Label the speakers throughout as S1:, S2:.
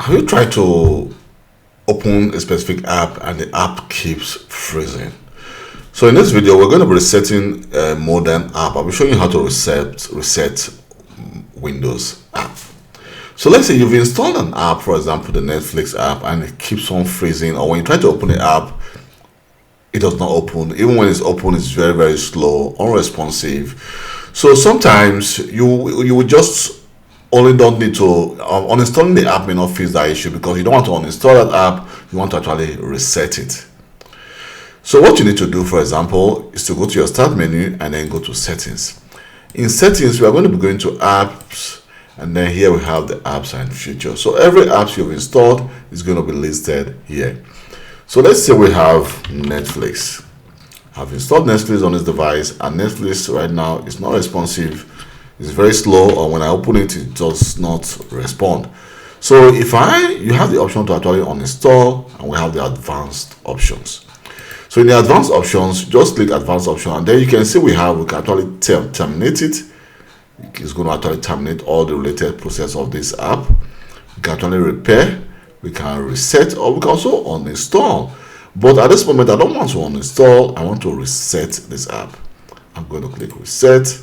S1: Have you tried to open a specific app and the app keeps freezing? So in this video, we're going to be resetting a modern app. I'll be showing you how to reset Windows app. So let's say you've installed an app, for example, the Netflix app, and it keeps on freezing, or when you try to open the app, it does not open. Even when it's open, it's very, very slow, unresponsive. So sometimes you would just only don't need to uninstalling the app may not fix that issue, because you don't want to uninstall that app, you want to actually reset it. So what you need to do, for example, is to go to your start menu and then go to settings. In settings, we are going to be going to apps, and then here we have the apps and features. So every app you've installed is going to be listed here. So let's say we have Netflix. I've installed Netflix on this device, and Netflix right now is not responsive. It's very slow, or when I open it, it does not respond. So you have the option to actually uninstall, and we have the advanced options. So in the advanced options, just click advanced option, and then you can see we can actually terminate it. It's going to actually terminate all the related process of this app. We can actually repair, we can reset, or we can also uninstall. But at this moment, I don't want to uninstall, I want to reset this app. I'm going to click reset.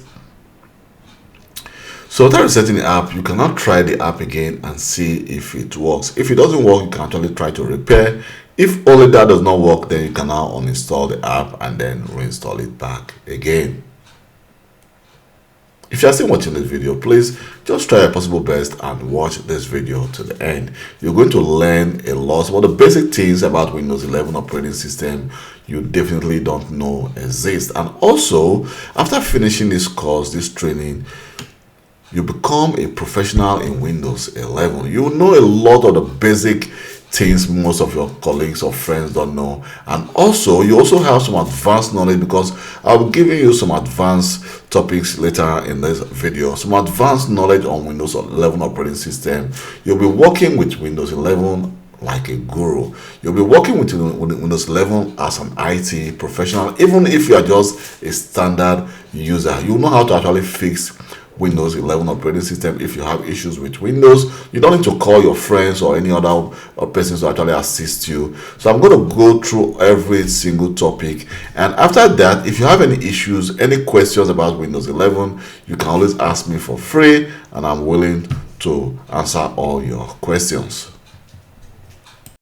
S1: So after resetting the app, you cannot try the app again and see if it works. If it doesn't work, you can actually try to repair. If only that does not work, then you can now uninstall the app and then reinstall it back again. If you are still watching this video, please just try your possible best and watch this video to the end. You're going to learn a lot. Some of the basic things about Windows 11 operating system you definitely don't know exist. And also, after finishing this course, this training, you become a professional in Windows 11. You know a lot of the basic things most of your colleagues or friends don't know, and also you also have some advanced knowledge, because I'll be giving you some advanced topics later in this video, some advanced knowledge on Windows 11 operating system. You'll be working with Windows 11 like a guru. You'll be working with Windows 11 as an IT professional. Even if you are just a standard user, you know how to actually fix Windows 11 operating system. If you have issues with Windows, you don't need to call your friends or any other persons to actually assist you. So I'm going to go through every single topic, and after that, if you have any issues, any questions about Windows 11, you can always ask me for free, and I'm willing to answer all your questions.